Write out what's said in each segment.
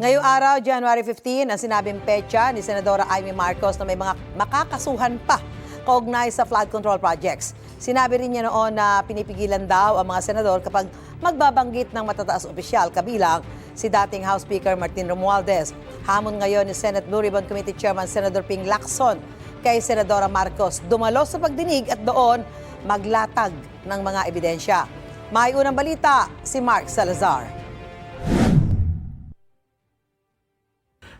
Ngayong araw, January 15, ang sinabing petsa ni Senadora Amy Marcos na may mga makakasuhan pa kaugnay sa flood control projects. Sinabi rin niya noon na pinipigilan daw ang mga senador kapag magbabanggit ng matataas opisyal, kabilang si dating House Speaker Martin Romualdez. Hamon ngayon ni Senate Blue Ribbon Committee Chairman Senator Ping Lacson kay Senadora Marcos dumalo sa pagdinig at doon maglatag ng mga ebidensya. May unang balita si Mark Salazar.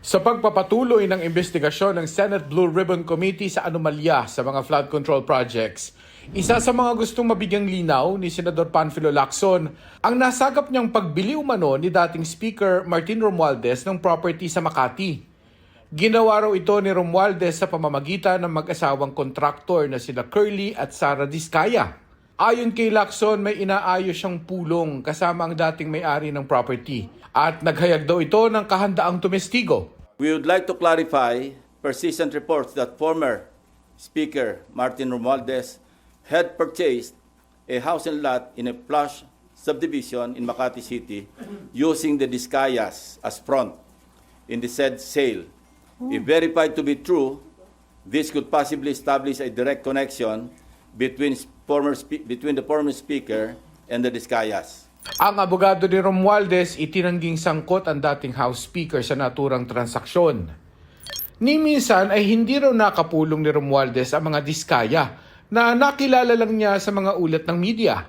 Sa pagpapatuloy ng investigasyon ng Senate Blue Ribbon Committee sa anomalya sa mga flood control projects, isa sa mga gustong mabigyang linaw ni Senador Panfilo Lacson ang nasagap niyang pagbili umano ni dating Speaker Martin Romualdez ng property sa Makati. Ginawa raw ito ni Romualdez sa pamamagitan ng mag-asawang kontraktor na sila Curly at Sara Diskaya. Ayon kay Lacson, may inaayos siyang pulong kasama ang dating may-ari ng property at naghayag daw ito ng kahandaang tumestigo. We would like to clarify persistent reports that former Speaker Martin Romualdez had purchased a house and lot in a plush subdivision in Makati City using the Diskayas as front in the said sale. If verified to be true, this could possibly establish a direct connection between the former Speaker and the Diskayas. Ang abogado ni Romualdez itinangging sangkot ang dating House Speaker sa naturang transaksyon. Ni minsan ay hindi raw nakapulong ni Romualdez ang mga Diskaya na nakilala lang niya sa mga ulat ng media.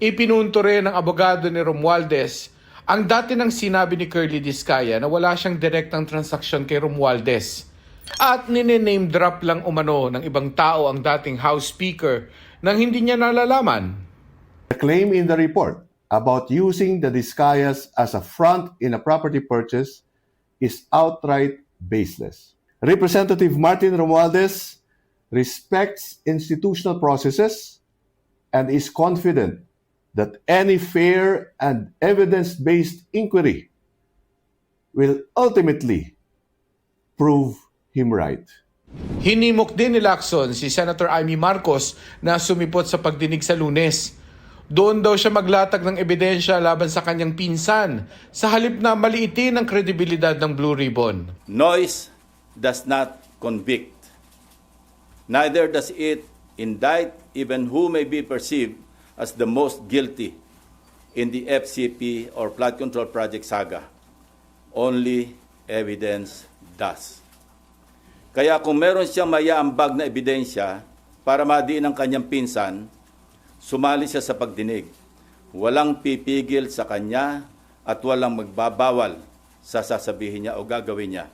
Ipinunto rin ng abogado ni Romualdez ang dati nang sinabi ni Curly Diskaya na wala siyang direktang transaksyon kay Romualdez at nine-name drop lang umano ng ibang tao ang dating House Speaker nang hindi niya nalalaman. The claim in the report about using the Diskayas as a front in a property purchase is outright baseless. Representative Martin Romualdez respects institutional processes and is confident that any fair and evidence-based inquiry will ultimately prove him right. Hinimok din ni Lacson si Senator Amy Marcos na sumipot sa pagdinig sa Lunes. Doon daw siya maglatag ng ebidensya laban sa kanyang pinsan sa halip na maliitin ang kredibilidad ng Blue Ribbon. Noise does not convict. Neither does it indict even who may be perceived as the most guilty in the FCP or flood control project saga. Only evidence does. Kaya kung meron siyang mayaambag na ebidensya para madiin ang kanyang pinsan, sumali siya sa pagdinig. Walang pipigil sa kanya at walang magbabawal sa sasabihin niya o gagawin niya.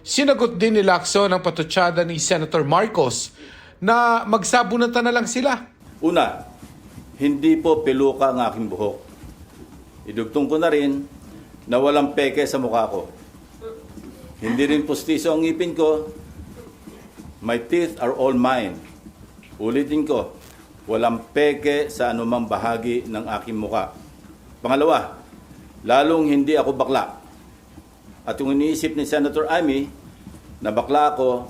Sinagot din ni Lacson ang patutsada ni Senator Marcos na magsabunatan na lang sila. Una, hindi po peluka ang aking buhok. Idugtong ko na rin na walang peke sa mukha ko. Hindi rin pustiso ang ngipin ko. My teeth are all mine. Ulitin ko, walang peke sa anumang bahagi ng aking mukha. Pangalawa, lalong hindi ako bakla. At kung iniisip ni Senator Amy na bakla ako,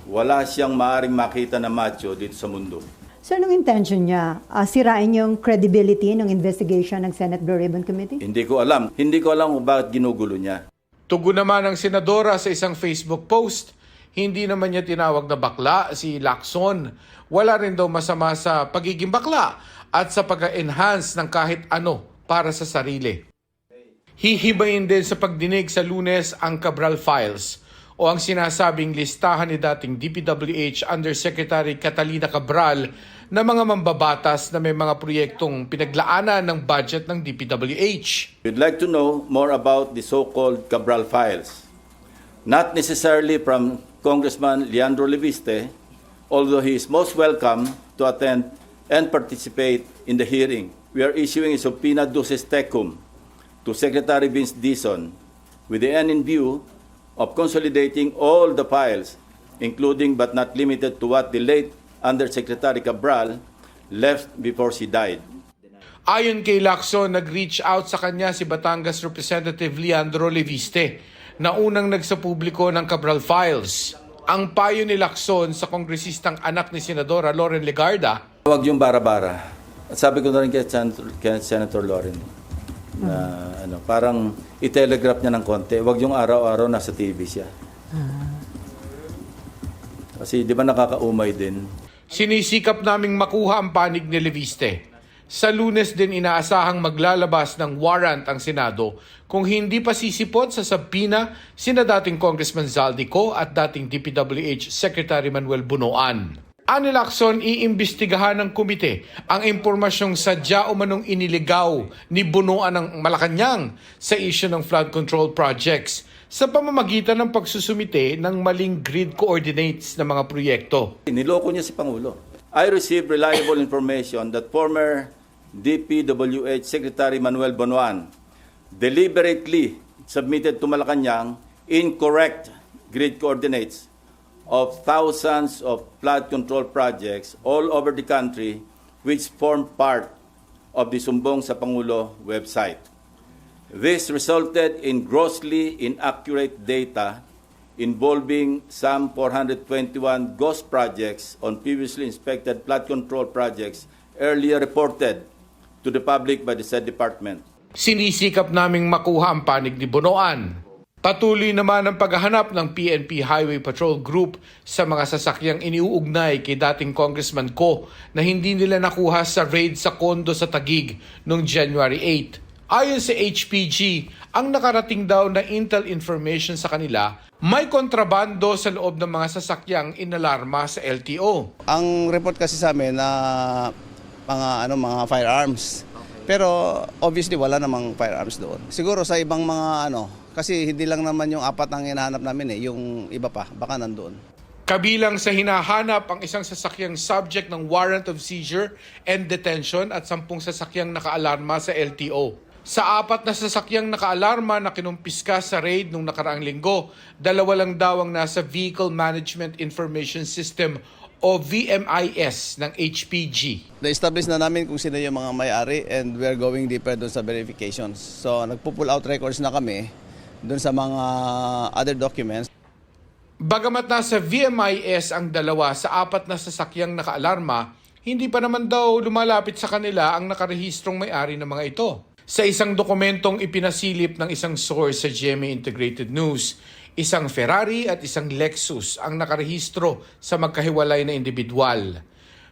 wala siyang maaaring makita na macho dito sa mundo. So, anong intention niya? Sirain yung credibility ng investigation ng Senate Blue Ribbon Committee? Hindi ko alam. Hindi ko alam kung bakit ginugulo niya. Tugon naman ng senadora sa isang Facebook post, hindi naman niya tinawag na bakla si Lacson. Wala rin daw masama sa pagiging bakla at sa pag-enhance ng kahit ano para sa sarili. Hihibayin din sa pagdinig sa Lunes ang Cabral Files o ang sinasabing listahan ni dating DPWH Undersecretary Catalina Cabral na mga mambabatas na may mga proyektong pinaglaanan ng budget ng DPWH. We'd like to know more about the so-called Cabral Files. Not necessarily from Congressman Leandro Leviste, although he is most welcome to attend and participate in the hearing. We are issuing a subpoena duces tecum to Secretary Vince Dizon with the end in view of consolidating all the files, including but not limited to what the late Undersecretary Cabral left before she died. Ayon kay Lacson, nag-reach out sa kanya si Batangas Representative Leandro Leviste na unang nagsapubliko ng Cabral Files. Ang payo ni Lacson sa kongresistang anak ni Senadora Loren Legarda, Huwag yung bara-bara. At sabi ko na rin kay Senator Loren, Na, parang i-telegraph niya ng konti. Huwag yung araw-araw nasa TV siya. Kasi di ba nakakaumay din? Sinisikap naming makuha ang panig ni Leviste. Sa Lunes din inaasahang maglalabas ng warrant ang Senado kung hindi pa sisipot sa sabina sina dating Congressman Zaldico at dating DPWH Secretary Manuel Bunoan. Ani Lacson, iimbestigahan ng komite ang impormasyong sadya o manong iniligaw ni Bunoan ng Malacanang sa issue ng flood control projects sa pamamagitan ng pagsusumite ng maling grid coordinates ng mga proyekto. Niloko niya si Pangulo. I received reliable information that former DPWH Secretary Manuel Bunoan deliberately submitted to Malacanang incorrect grid coordinates of thousands of flood control projects all over the country which form part of the Sumbong sa Pangulo website. This resulted in grossly inaccurate data involving some 421 ghost projects on previously inspected flood control projects earlier reported to the public by the said department. Sinisikap naming makuha ang panig ni Bunoan. Patuloy naman ang paghahanap ng PNP Highway Patrol Group sa mga sasakyang iniuugnay kay dating Congressman Ko na hindi nila nakuha sa raid sa kondo sa Taguig noong January 8. Ayon sa HPG, ang nakarating daw na intel information sa kanila, may kontrabando sa loob ng mga sasakyang inalarma sa LTO. Ang report kasi sa amin na mga firearms. Pero obviously wala namang firearms doon. Siguro sa ibang mga kasi hindi lang naman yung 4 ang hinahanap namin yung iba pa baka nandoon. Kabilang sa hinahanap ang isang sasakyang subject ng warrant of seizure and detention at 10 sasakyang nakaalarma sa LTO. Sa 4 na sasakyang nakaalarma na kinumpiska sa raid nung nakaraang linggo, 2 lang daw ang nasa Vehicle Management Information System o VMIS ng HPG. Na-establish na namin kung sino yung mga may-ari and we're going deeper doon sa verifications. So nagpo-pull out records na kami doon sa mga other documents. Bagamat nasa VMIS ang 2 sa 4 na sasakyang nakaalarma, hindi pa naman daw lumalapit sa kanila ang nakarehistrong may-ari ng mga ito. Sa isang dokumentong ipinasilip ng isang source sa GMA Integrated News, isang Ferrari at isang Lexus ang nakarehistro sa magkahiwalay na individual.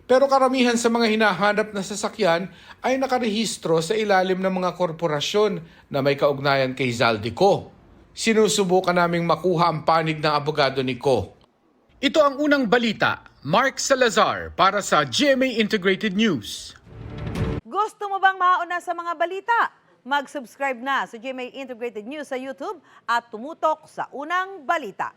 Pero karamihan sa mga hinahanap na sasakyan ay nakarehistro sa ilalim ng mga korporasyon na may kaugnayan kay Zaldico. Sinusubukan naming makuha ang panig ng abogado ni Ko. Ito ang unang balita. Mark Salazar para sa GMA Integrated News. Gusto mo bang mauna sa mga balita? Mag-subscribe na sa GMA Integrated News sa YouTube at tumutok sa unang balita.